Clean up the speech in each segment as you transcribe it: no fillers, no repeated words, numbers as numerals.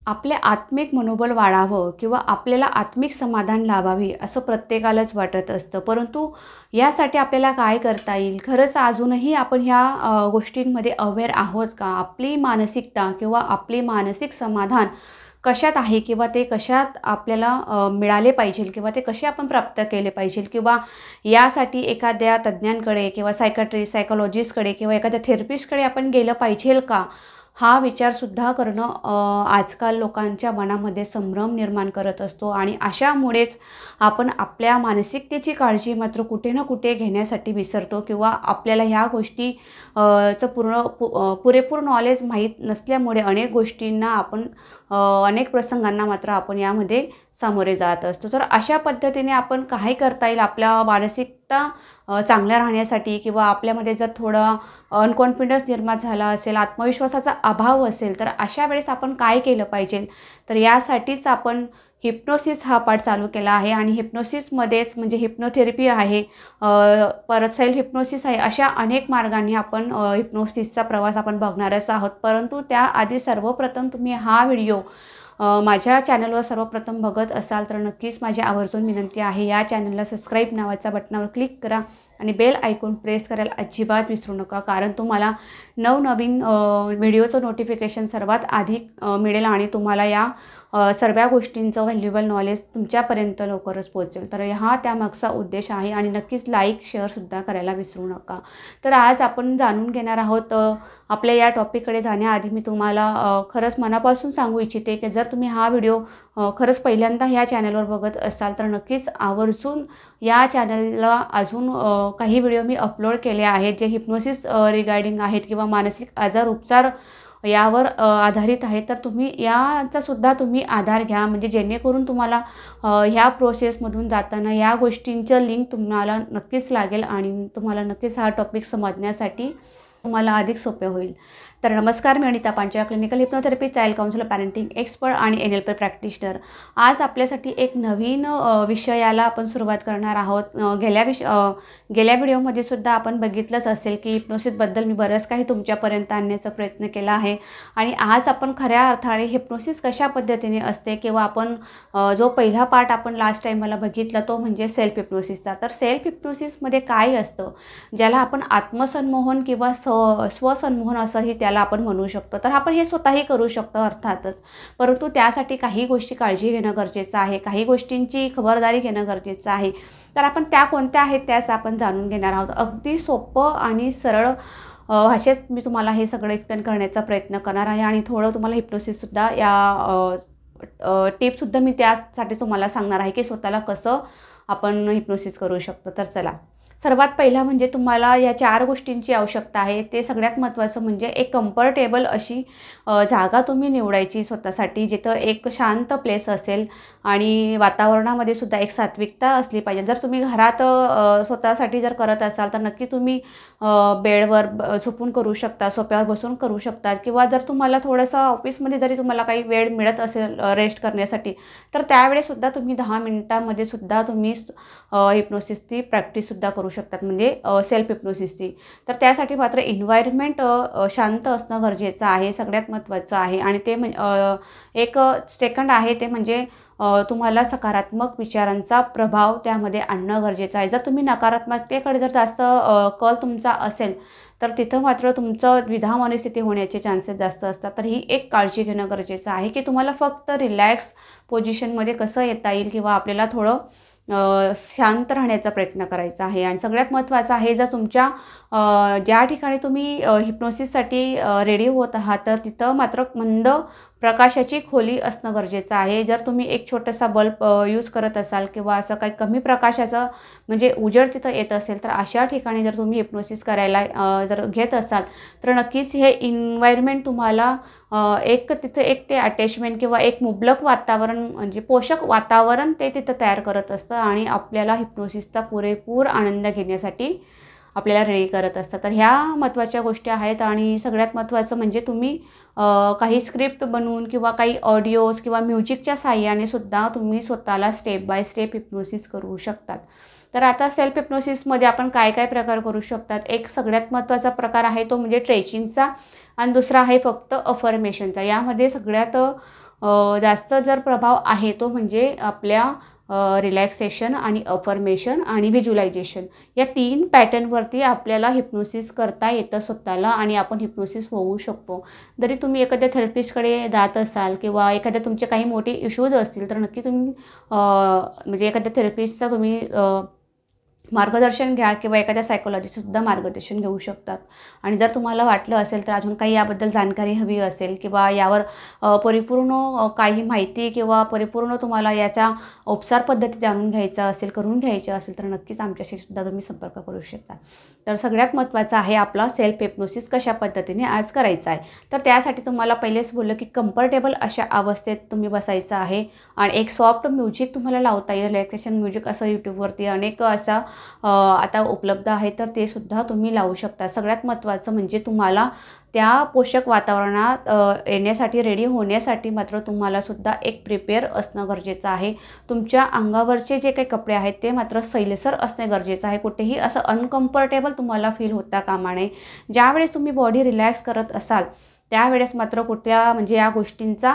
आपले आत्मिक मनोबल वाढावं किंवा आपल्याला आत्मिक समाधान लाभावे असं प्रत्येकालाच वाटत असतं. परंतु यासाठी आपल्याला काय करता येईल? खरंच अजूनही आपण ह्या गोष्टींमध्ये अवेअर आहोत का? आपली मानसिकता किंवा आपले मानसिक समाधान कशात आहे किंवा ते कशात आपल्याला मिळाले पाहिजे किंवा ते कसे आपण प्राप्त केले पाहिजे किंवा यासाठी एखाद्या तज्ज्ञांकडे किंवा सायकायट्रिस्ट, सायकॉलॉजिस्टकडे किंवा एखाद्या थेरपिस्टकडे आपण गेलं पाहिजे का? हा विचारसुद्धा करणं आजकाल लोकांच्या मनामध्ये संभ्रम निर्माण करत असतो आणि अशामुळेच आपण आपल्या मानसिकतेची काळजी मात्र कुठे ना कुठे घेण्यासाठी विसरतो किंवा आपल्याला ह्या गोष्टी चं पुरेपूर नॉलेज माहीत नसल्यामुळे अनेक गोष्टींना आपण अनेक प्रसंगांना मात्र आपण यामध्ये सामोरे जात असतो. तर अशा पद्धतीने आपण काय करता येईल आपल्या मानसिकता चांगल्या राहण्यासाठी किंवा आपल्यामध्ये जर थोडा अनकॉन्फिडन्स निर्माण झाला असेल, आत्मविश्वासाचा अभाव असेल, तर अशा वेळेस आपण काय केलं पाहिजे? तर यासाठीच आपण हिप्नोसिस हा पाठ चालू केला आहे आणि हिप्नोसिसमध्येच म्हणजे हिप्नोथेरपी आहे, परत सेल्फ हिप्नोसिस आहे, अशा अनेक मार्गांनी आपण हिप्नोसिसचा प्रवास आपण बघणारच आहोत. परंतु त्याआधी सर्वप्रथम तुम्ही हा व्हिडिओ माझ्या चॅनलवर सर्वप्रथम बघत असाल तर नक्कीच माझी आवर्जून विनंती आहे, या चॅनलला सबस्क्राईब नावाच्या बटनावर क्लिक करा आणि बेल आयकॉन प्रेस करायला अजिबात विसरू नका, कारण तुम्हाला नवनवीन व्हिडिओचं नोटिफिकेशन सर्वात आधी मिळेल आणि तुम्हाला या सर्व गोष्टींचं व्हॅल्युएबल नॉलेज तुमच्यापर्यंत लवकरच पोहोचेल. तर हा त्यामागचा उद्देश आहे आणि नक्कीच लाईक शेअरसुद्धा करायला विसरू नका. तर आज आपण जाणून घेणार आहोत. आपल्या या टॉपिककडे जाण्याआधी मी तुम्हाला खरंच मनापासून सांगू इच्छिते की जर तुम्ही हा व्हिडिओ खरंच पहिल्यांदा ह्या चॅनलवर बघत असाल तर नक्कीच आवर्जून या चॅनलला अजून काही व्हिडिओ मी अपलोड केले आहेत जे हिप्नोसिस रिगार्डिंग आहेत किंवा मानसिक आजार उपचार यावर आधारित आहे. तर तुम्ही याचासुद्धा तुम्ही आधार घ्या, म्हणजे जेणेकरून तुम्हाला ह्या प्रोसेसमधून जाताना या गोष्टींचं लिंक तुम्हाला नक्कीच लागेल आणि तुम्हाला नक्कीच हा टॉपिक समजण्यासाठी तुम्हाला अधिक सोपे होईल. तर नमस्कार, मी Anita Panchal, clinical hypnotherapy, child counsellor, parenting expert आणि NLP प्रॅक्टिशनर. आज आपल्यासाठी एक नवीन विषयाला आपण सुरुवात करणार आहोत. गेल्या व्हिडिओमध्ये सुद्धा आपण बघितलंच असेल की हिप्नोसिसबद्दल मी बरंच काही तुमच्यापर्यंत आणण्याचा प्रयत्न केला आहे आणि आज आपण खऱ्या अर्थाने हिप्नोसिस कशा पद्धतीने असते किंवा आपण जो पहिला पार्ट आपण लास्ट टाईमला बघितला तो म्हणजे सेल्फ हिप्नोसिसचा. तर सेल्फ हिप्नोसिसमध्ये काय असतं, ज्याला आपण आत्मसन्मोहन किंवा स्वसन्मोहन असंही त्याला आपण म्हणू शकतो. तर आपण हे स्वतःही करू शकतो अर्थातच, परंतु त्यासाठी काही गोष्टी काळजी घेणं गरजेचं आहे, काही गोष्टींची खबरदारी घेणं गरजेचं आहे. तर आपण त्या कोणत्या आहेत त्याच आपण जाणून घेणार आहोत. अगदी सोपं आणि सरळ भाषेत मी तुम्हाला हे सगळं एक्सप्लेन करण्याचा प्रयत्न करणार आहे आणि थोडं तुम्हाला हिप्नोसिससुद्धा या टिप्ससुद्धा मी त्यासाठी तुम्हाला सांगणार आहे की स्वतःला कसं आपण हिप्नोसिस करू शकतो. तर चला, सर्वात पहिला म्हणजे तुम्हाला या 4 गोष्टींची आवश्यकता आहे. ते सगळ्यात महत्त्वाचं म्हणजे एक कम्फर्टेबल अशी जागा तुम्ही निवडायची स्वतःसाठी, जिथं एक शांत प्लेस असेल आणि वातावरणामध्ये सुद्धा एक सात्विकता असली पाहिजे. जर तुम्ही घरात स्वतःसाठी जर करत असाल तर नक्की तुम्ही बेडवर झोपून करू शकता, सोफ्यावर बसून करू शकता किंवा जर तुम्हाला थोडंसं ऑफिसमध्ये जरी तुम्हाला काही वेळ मिळत असेल रेस्ट करण्यासाठी तर त्यावेळेसुद्धा तुम्ही 10 मिनिटांमध्ये सुद्धा तुम्ही हिप्नोसिसची प्रॅक्टिससुद्धा करू शकतात, म्हणजे सेल्फ हिप्नोसिसची. तर त्यासाठी मात्र एन्व्हायरमेंट शांत असणं गरजेचं आहे, सगळ्यात महत्त्वाचं आहे. आणि ते एक सेकंड आहे ते म्हणजे तुम्हाला सकारात्मक विचारांचा प्रभाव त्यामध्ये आणणं गरजेचं आहे. जर तुम्ही नकारात्मकतेकडे जर जास्त कल तुमचा असेल तर तिथं मात्र तुमचं द्विधा मनस्थिती होण्याचे चान्सेस जास्त असतात. तर ही एक काळजी घेणं गरजेचं आहे की तुम्हाला फक्त रिलॅक्स पोझिशनमध्ये कसं येता येईल किंवा आपल्याला थोडं शांत राहण्याचा प्रयत्न करायचा आहे. आणि सगळ्यात महत्त्वाचं आहे, जर तुमच्या ज्या ठिकाणी तुम्ही हिप्नोसिससाठी रेडी होत आहात तर तिथं मात्र मंद प्रकाशाची खोली असणं गरजेचं आहे. जर तुम्ही एक छोटासा बल्ब यूज करत असाल किंवा असं काही कमी प्रकाशाचं म्हणजे उजेड तिथं येत असेल तर अशा ठिकाणी जर तुम्ही हिप्नोसिस करायला जर घेत असाल तर नक्कीच हे एन्व्हायरमेंट तुम्हाला तिथं एक ते अटॅचमेंट किंवा एक मुबलक वातावरण म्हणजे पोषक वातावरण ते तिथं तयार करत असतं आणि आपल्याला हिप्नोसिसचा पुरेपूर आनंद घेण्यासाठी आपल्याला रेडी करत असतात. तर ह्या महत्त्वाच्या गोष्टी आहेत. आणि सगळ्यात महत्त्वाचं म्हणजे तुम्ही काही स्क्रिप्ट बनवून किंवा काही ऑडिओज किंवा म्युझिकच्या साहाय्याने सुद्धा तुम्ही स्वतःला स्टेप बाय स्टेप हिप्नोसिस करू शकतात. तर आता सेल्फ हिप्नोसिसमध्ये आपण काय काय प्रकार करू शकतात. एक सगळ्यात महत्त्वाचा प्रकार आहे तो म्हणजे ट्रेचिंगचा आणि दुसरा आहे फक्त अफर्मेशनचा. यामध्ये सगळ्यात जास्त जर प्रभाव आहे तो म्हणजे आपल्या रिलॅक्सेशन आणि अफर्मेशन आणि व्हिज्युलायझेशन या 3 पॅटर्नवरती आपल्याला हिप्नोसिस करता येतं स्वतःला आणि आपण हिप्नोसिस होऊ शकतो. जरी तुम्ही एखाद्या थेरपिस्टकडे जात असाल किंवा एखाद्या तुमचे काही मोठे इश्यूज असतील तर नक्की तुम्ही म्हणजे एखाद्या थेरपिस्टचा तुम्ही मार्गदर्शन घ्या किंवा एखाद्या सायकोलॉजिस्टसुद्धा मार्गदर्शन घेऊ शकतात. आणि जर तुम्हाला वाटलं असेल तर अजून काही याबद्दल जाणकारी हवी असेल किंवा यावर परिपूर्ण काही माहिती किंवा परिपूर्ण तुम्हाला याच्या उपचार पद्धती जाणून घ्यायचा असेल, करून घ्यायची असेल तर नक्कीच आमच्याशी सुद्धा तुम्ही संपर्क करू शकता. तर सगळ्यात महत्त्वाचं आहे आपला सेल्फ हिप्नोसिस कशा पद्धतीने आज करायचा आहे. तर त्यासाठी तुम्हाला पहिलेच बोललं की कम्फर्टेबल अशा अवस्थेत तुम्ही बसायचं आहे आणि एक सॉफ्ट म्युझिक तुम्हाला लावता येईल. रिलॅक्सेशन म्युझिक असं यूट्यूबवरती अनेक असा आता उपलब्ध आहे तर ते सुद्धा तुम्ही लावू शकता. सगळ्यात महत्त्वाचं म्हणजे तुम्हाला त्या पोषक वातावरणात येण्यासाठी रेडी होण्यासाठी मात्र तुम्हाला सुद्धा एक प्रिपेअर असणं गरजेचं आहे. तुमच्या अंगावरचे जे काही कपडे आहेत ते मात्र सैलसर असणे गरजेचं आहे. कुठेही असं अनकम्फर्टेबल तुम्हाला फील होता कामा नये. ज्यावेळेस तुम्ही बॉडी रिलॅक्स करत असाल त्यावेळेस मात्र कुठल्या म्हणजे या गोष्टींचा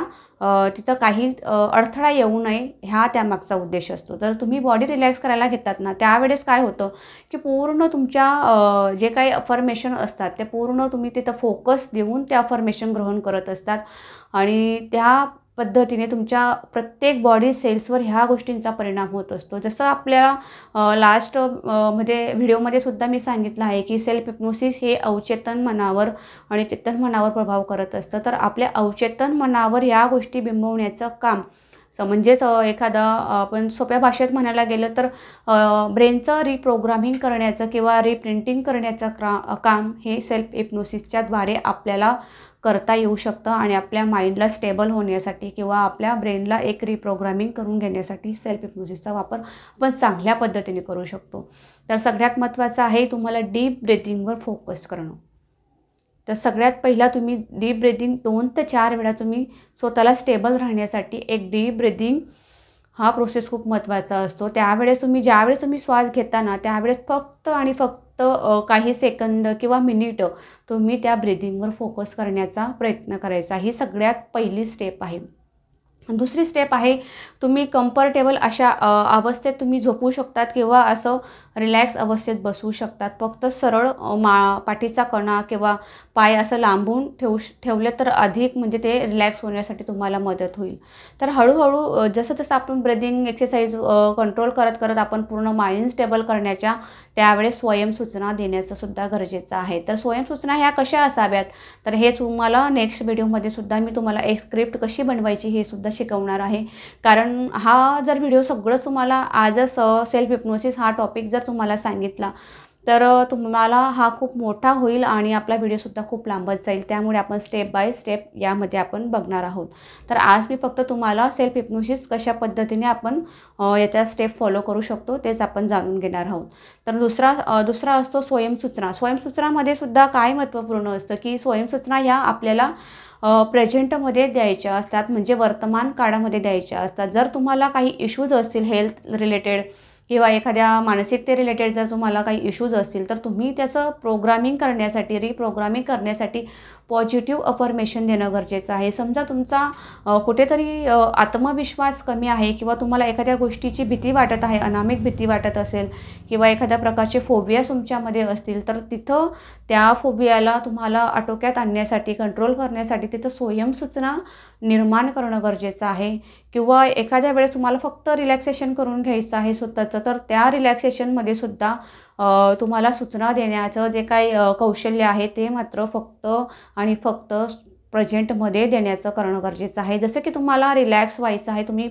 तिथं काही अडथळा येऊ नये ह्या त्यामागचा उद्देश असतो. तर तुम्ही बॉडी रिलॅक्स करायला घेतात ना त्यावेळेस काय होतं की पूर्ण तुमच्या जे काही अफर्मेशन असतात ते पूर्ण तुम्ही तिथं फोकस देऊन त्या अफर्मेशन ग्रहण करत असतात आणि त्या पद्धतीने तुमच्या प्रत्येक बॉडी सेल्सवर ह्या गोष्टींचा परिणाम होत असतो. जसं आपल्याला लास्ट मध्ये व्हिडिओमध्ये सुद्धा मी सांगितलं आहे की सेल्फ हिप्नोसिस हे अवचेतन मनावर आणि चेतन मनावर प्रभाव करत असतं. तर आपल्या अवचेतन मनावर या गोष्टी बिंबवण्याचं काम म्हणजेच एखादा आपण सोप्या भाषेत म्हणायला गेलं तर ब्रेनचं रिप्रोग्रामिंग करण्याचं किंवा रिप्रिंटिंग करण्याचं काम हे सेल्फ हिप्नोसिसच्याद्वारे आपल्याला करता येऊ शकतं आणि आपल्या माइंडला स्टेबल होण्यासाठी किंवा आपल्या ब्रेनला एक रिप्रोग्रामिंग करून घेण्यासाठी सेल्फ हिप्नोसिसचा वापर आपण चांगल्या पद्धतीने करू शकतो. तर सगळ्यात महत्त्वाचं आहे तुम्हाला डीप ब्रीथिंगवर फोकस करणं. तर सगळ्यात पहिला तुम्ही डीप ब्रीथिंग 2 ते 4 वेळा तुम्ही स्वतःला स्टेबल राहण्यासाठी एक डीप ब्रीथिंग हा प्रोसेस खूप महत्त्वाचा असतो. त्यावेळेस ज्यावेळेस तुम्ही श्वास घेता ना त्यावेळेस फक्त आणि फक्त काही सेकंद किंवा मिनिट तुम्ही त्या ब्रीथिंगवर फोकस करण्याचा प्रयत्न करायचा. ही सगळ्यात पहिली स्टेप आहे. दुसरी स्टेप आहे तुम्ही कम्फर्टेबल अशा अवस्थेत तुम्ही झोपू शकतात किंवा असं रिलॅक्स अवस्थेत बसू शकतात. फक्त सरळ पाठीचा कणा किंवा पाय असं लांबून ठेवले तर अधिक म्हणजे ते रिलॅक्स होण्यासाठी तुम्हाला मदत होईल. तर हळूहळू जसं जसं आपण ब्रीदिंग एक्सरसाइज कंट्रोल करत करत आपण पूर्ण माइंड स्टेबल करण्याच्या त्यावेळेस स्वयंसूचना देण्याचं सुद्धा गरजेचं आहे. तर स्वयंसूचना ह्या कशा असाव्यात तर हे तुम्हाला नेक्स्ट व्हिडिओमध्ये सुद्धा मी तुम्हाला एक स्क्रिप्ट कशी बनवायची हे सुद्धा शिकवणार आहे. कारण हा जर व्हिडिओ सगळं तुम्हाला आजच सेल्फ हिप्नोसिस हा टॉपिक जर तुम्हाला सांगितला तर तुम्हाला हा खूप मोठा होईल आणि आपला व्हिडिओसुद्धा खूप लांबत जाईल. त्यामुळे आपण स्टेप बाय स्टेप यामध्ये आपण बघणार आहोत. तर आज मी फक्त तुम्हाला सेल्फ हिप्नोसिस कशा पद्धतीने आपण याचा स्टेप फॉलो करू शकतो तेच आपण जाणून घेणार आहोत. तर दुसरा असतो स्वयंसूचना. स्वयंसूचनामध्ये सुद्धा काय महत्त्वपूर्ण असतं की स्वयंसूचना ह्या आपल्याला प्रेझेंटमध्ये द्यायच्या असतात म्हणजे वर्तमान काळामध्ये द्यायच्या असतात. जर तुम्हाला काही इश्यूज असतील हेल्थ रिलेटेड किंवा एखाद्या मानसिकते रिलेटेड जर तुम्हाला काही इश्यूज असतील तर तुम्ही त्याचं प्रोग्रामिंग करण्यासाठी रिप्रोग्रामिंग करण्यासाठी पॉझिटिव्ह अफर्मेशन देणं गरजेचं आहे. समजा तुमचा कुठेतरी आत्मविश्वास कमी आहे किंवा तुम्हाला एखाद्या गोष्टीची भीती वाटत आहे, अनामिक भीती वाटत असेल किंवा एखाद्या प्रकारचे फोबिया तुमच्यामध्ये असतील तर तिथं त्या फोबियाला तुम्हाला आटोक्यात आणण्यासाठी कंट्रोल करण्यासाठी तिथं स्वयंसूचना निर्माण करणं गरजेचं आहे. किंवा एखाद्या वेळेस तुम्हाला फक्त रिलॅक्सेशन करून घ्यायचं आहे स्वतःचं तर त्या रिलॅक्सेशनमध्ये सुद्धा तुम्हाला सूचना देण्याचं जे काही कौशल्य आहे ते मात्र फक्त आणि फक्त प्रेझेंटमध्ये देण्याचं करणं गरजेचं आहे. जसं की तुम्हाला रिलॅक्स व्हायचं आहे तुम्ही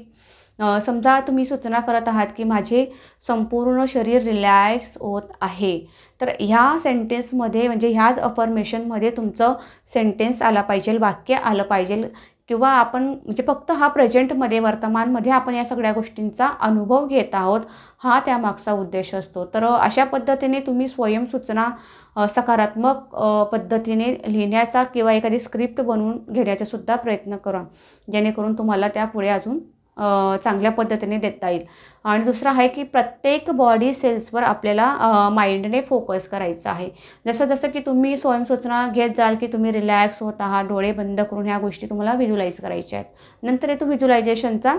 समजा तुम्ही सूचना करत आहात की माझे संपूर्ण शरीर रिलॅक्स होत आहे तर ह्या सेंटेन्समध्ये म्हणजे ह्याच अफर्मेशनमध्ये तुमचं सेंटेन्स आला पाहिजे, वाक्य आलं पाहिजे किंवा आपण म्हणजे फक्त हा प्रेझेंटमध्ये वर्तमानमध्ये आपण या सगळ्या गोष्टींचा अनुभव घेत आहोत हा त्यामागचा उद्देश असतो. तर अशा पद्धतीने तुम्ही स्वयंसूचना सकारात्मक पद्धतीने लिहिण्याचा किंवा एखादी स्क्रिप्ट बनवून घेण्याचा सुद्धा प्रयत्न करा जेणेकरून तुम्हाला त्यापुढे अजून चांगल्या पद्धतीने देता येईल. आणि दुसरं आहे की प्रत्येक बॉडी सेल्सवर आपल्याला माइंडने फोकस करायचं आहे. जसं की तुम्ही स्वयंसूचना घेत जाल की तुम्ही रिलॅक्स होत आहात, डोळे बंद करून ह्या गोष्टी तुम्हाला व्हिज्युअलाइज करायच्या आहेत. नंतर येतो व्हिज्युअलायझेशनचा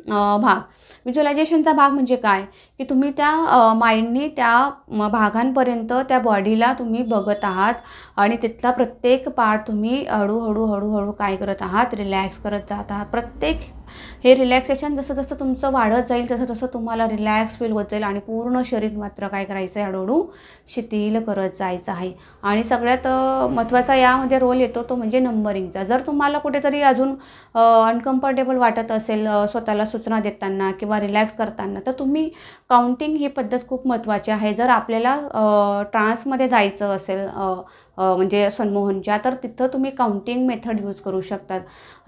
भाग. व्हिज्युअलायझेशनचा भाग म्हणजे काय, की तुम्ही त्या माइंडनी त्या भागांपर्यंत त्या बॉडीला तुम्ही बघत आहात आणि तिथला प्रत्येक पार्ट तुम्ही हळूहळू काय करत आहात, रिलॅक्स करत जात आहात. प्रत्येक हे रिलॅक्सेशन जसं तुमचं वाढत जाईल तसं तुम्हाला रिलॅक्स फील होत जाईल आणि पूर्ण शरीर मात्र काय करायचं आहे, हळूहळू शिथिल करत जायचं आहे. आणि सगळ्यात महत्त्वाचा यामध्ये रोल येतो तो म्हणजे नंबरिंगचा. जर तुम्हाला कुठेतरी अजून अनकम्फर्टेबल वाटत असेल स्वतःला सूचना देताना किंवा रिलॅक्स करताना, तर तुम्ही काउंटिंग ही पद्धत खूप महत्त्वाची आहे. जर आपल्याला ट्रान्समध्ये जायचं असेल म्हणजे संमोहनच्या, तर तिथं तुम्ही काउंटिंग मेथड यूज करू शकतात.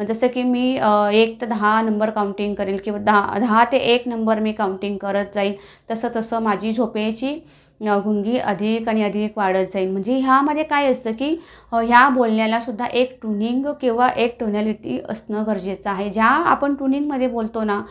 जसं की मी 1 ते 10 नंबर काउंटिंग करेल किंवा 10 ते 1 नंबर मी काउंटिंग करत जाईल. तसं माझी झोपेची गुंगी अधिक आणि अधिक वाढत जाईल. म्हणजे ह्यामध्ये काय असतं की ह्या बोलण्यालासुद्धा एक ट्युनिंग किंवा एक टोनॅलिटी असणं गरजेचं आहे. ज्या आपण ट्युनिंगमध्ये बोलतो ना,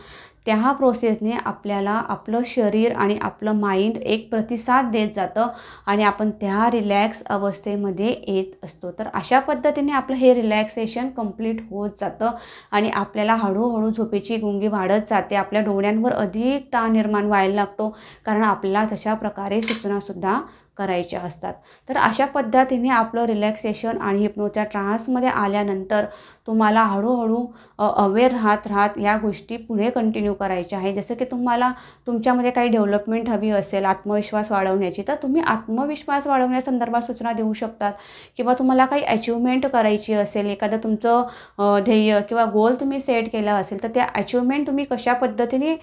त्या प्रोसेसने आपल्याला आपलं शरीर आणि आपलं माइंड एक प्रतिसाद देत जातं आणि आपण त्या रिलॅक्स अवस्थेमध्ये येत असतो. तर अशा पद्धतीने आपलं हे रिलॅक्सेशन कंप्लीट होत जातं आणि आपल्याला हळूहळू झोपेची गुंगी वाढत जाते. आपल्या डोळ्यांवर अधिक ताण निर्माण व्हायला लागतो, कारण आपल्याला तशा प्रकारे सूचनासुद्धा करायच्या असतात. तर अशा पद्धतीने आपलं रिलॅक्सेशन आणि हिप्नोच्या ट्रान्समध्ये आल्यानंतर तुम्हाला हळूहळू अवेअर राहत या गोष्टी पुढे कंटिन्यू करायच्या आहे. जसं की तुम्हाला तुमच्यामध्ये काही डेव्हलपमेंट हवी असेल आत्मविश्वास वाढवण्याची, तर तुम्ही आत्मविश्वास वाढवण्यासंदर्भात सूचना देऊ शकतात. किंवा तुम्हाला काही अचिव्हमेंट करायची असेल, एखादं तुमचं ध्येय किंवा गोल तुम्ही सेट केला असेल, तर त्या अचिव्हमेंट तुम्ही कशा पद्धतीने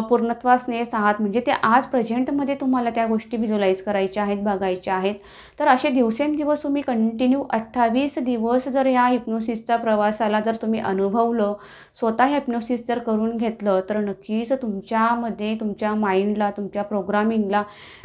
पूर्णत्वास नेत आहात, म्हणजे ते आज प्रेझेंटमध्ये तुम्हाला त्या गोष्टी व्हिज्युअलाइज करायच्या आहेत, बघायच्या आहेत. तर असे दिवसेंदिवस तुम्ही कंटिन्यू 28 दिवस जर ह्या हिप्नोसिसचा प्रवासाला जर तुम्ही अनुभवलं, स्वतः हिप्नोसिस जर करून घेतलं, तर नक्कीच तुमच्यामध्ये तुमच्या माइंडला, तुमच्या प्रोग्रामिंगला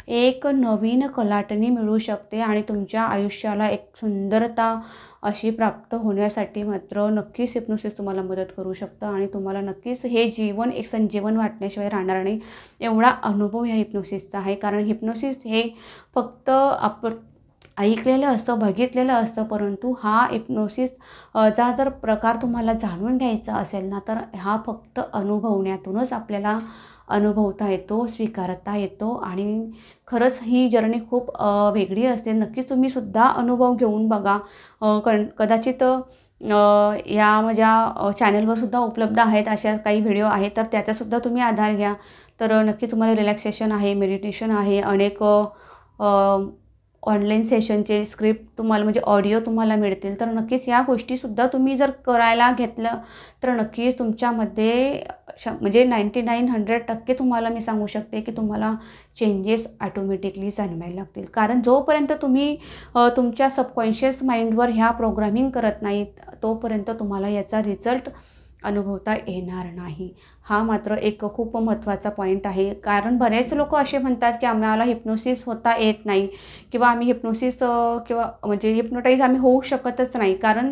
एक नवीन कलाटणी मिळू शकते आणि तुमच्या आयुष्याला एक सुंदरता अशी प्राप्त होण्यासाठी मात्र नक्कीच हिप्नोसिस तुम्हाला मदत करू शकतं आणि तुम्हाला नक्कीच हे जीवन एक संजीवन वाटण्याशिवाय राहणार नाही. एवढा अनुभव ह्या हिप्नोसिसचा आहे. कारण हिप्नोसिस हे फक्त आपण ऐकलेलं असतं, बघितलेलं असतं, परंतु हा हिप्नोसिस चा जर प्रकार तुम्हाला जाणून घ्यायचा असेल ना, तर हा फक्त अनुभवण्यातूनच आपल्याला अनुभवता येतो, स्वीकारता येतो आणि खरंच ही जर्नी खूप वेगळी असते. नक्कीच तुम्हीसुद्धा अनुभव घेऊन बघा. कदाचित या माझ्या चॅनलवर सुद्धा उपलब्ध आहेत अशा काही व्हिडिओ आहेत, तर त्याचासुद्धा तुम्ही आधार घ्या. तर नक्की तुम्हाला रिलॅक्सेशन आहे, मेडिटेशन आहे, अनेक ऑनलाईन सेशनचे स्क्रिप्ट तुम्हाला म्हणजे ऑडिओ तुम्हाला मिळतील. तर नक्कीच या गोष्टीसुद्धा तुम्ही जर करायला घेतलं, तर नक्कीच तुमच्यामध्ये म्हणजे 99-100% तुम्हाला मी सांगू शकते की तुम्हाला चेंजेस ऑटोमॅटिकली जाणवायला लागतील. कारण जोपर्यंत तुम्ही तुमच्या सबकॉन्शियस माइंडवर ह्या प्रोग्रामिंग करत नाहीत, तोपर्यंत तुम्हाला याचा रिझल्ट अनुभवता येणार नाही. हा मात्र एक खूप महत्त्वाचा पॉईंट आहे. कारण बरेच लोक असे म्हणतात की आम्हाला हिप्नोसिस होता येत नाही किंवा आम्ही हिप्नोसिस किंवा म्हणजे हिप्नोटाईज आम्ही होऊ शकतच नाही. कारण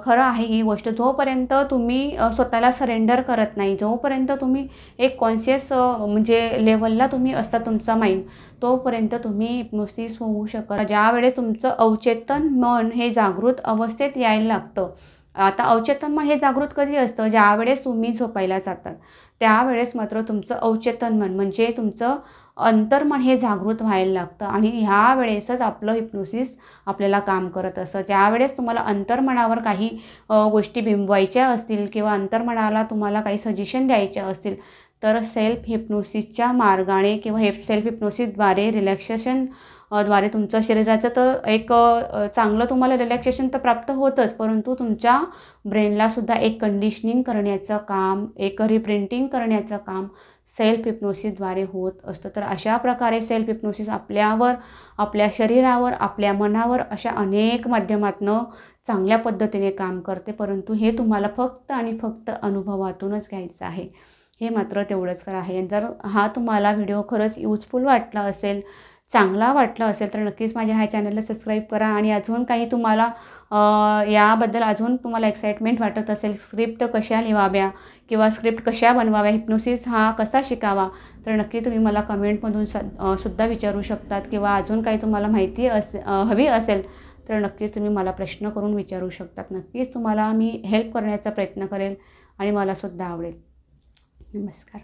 खरं आहे ही गोष्ट, जोपर्यंत तुम्ही स्वतःला सरेंडर करत नाही, जोपर्यंत तुम्ही एक कॉन्शियस म्हणजे लेवलला तुम्ही असता तुमचा माइंड, तोपर्यंत तुम्ही हिप्नोसिस होऊ शकत. ज्यावेळेस तुमचं अवचेतन मन हे जागृत अवस्थेत यायला लागतं. आता अवचेतन मन हे जागृत कधी असतं, ज्यावेळेस तुम्ही झोपायला जातात, त्यावेळेस मात्र तुमचं अवचेतन मन म्हणजे तुमचं अंतर्मन हे जागृत व्हायला लागतं आणि ह्या वेळेसच आपलं हिप्नोसिस आपल्याला काम करत असतं. ज्यावेळेस तुम्हाला अंतर्मनावर काही गोष्टी बिंबवायच्या असतील किंवा अंतर्मनाला तुम्हाला काही सजेशन द्यायच्या असतील, तर सेल्फ हिप्नोसिसच्या मार्गाने किंवा सेल्फ हिप्नोसिसद्वारे रिलॅक्सेशन द्वारे तुमचं शरीराचं तर एक चांगलं तुम्हाला रिलॅक्सेशन तर प्राप्त होतंच, परंतु तुमच्या ब्रेनलासुद्धा एक कंडिशनिंग करण्याचं काम, एक रिप्रिंटिंग करण्याचं काम सेल्फ हिप्नोसिसद्वारे होत असतं. तर अशा प्रकारे सेल्फ हिप्नोसिस आपल्यावर, आपल्या शरीरावर, आपल्या मनावर अशा अनेक माध्यमातनं चांगल्या पद्धतीने काम करते, परंतु हे तुम्हाला फक्त आणि फक्त अनुभवातूनच घ्यायचं आहे. हे मात्र तेवढंच करा आहे. जर हा तुम्हाला व्हिडिओ खरंच यूजफुल वाटला असेल, चांगला वाटला असेल, तर नक्कीच माझ्या ह्या चॅनलला सबस्क्राईब करा आणि अजून काही तुम्हाला याबद्दल अजून तुम्हाला एक्साइटमेंट वाटत असेल, स्क्रिप्ट कशा लिहाव्या किंवा स्क्रिप्ट कशा बनवाव्या, हिप्नोसिस हा कसा शिकावा, तर नक्की तुम्ही मला कमेंटमधून सुद्धा विचारू शकतात किंवा अजून काही तुम्हाला माहिती हवी असेल तर नक्कीच तुम्ही मला प्रश्न करून विचारू शकतात. नक्कीच तुम्हाला मी हेल्प करण्याचा प्रयत्न करेल आणि मलासुद्धा आवडेल. नमस्कार.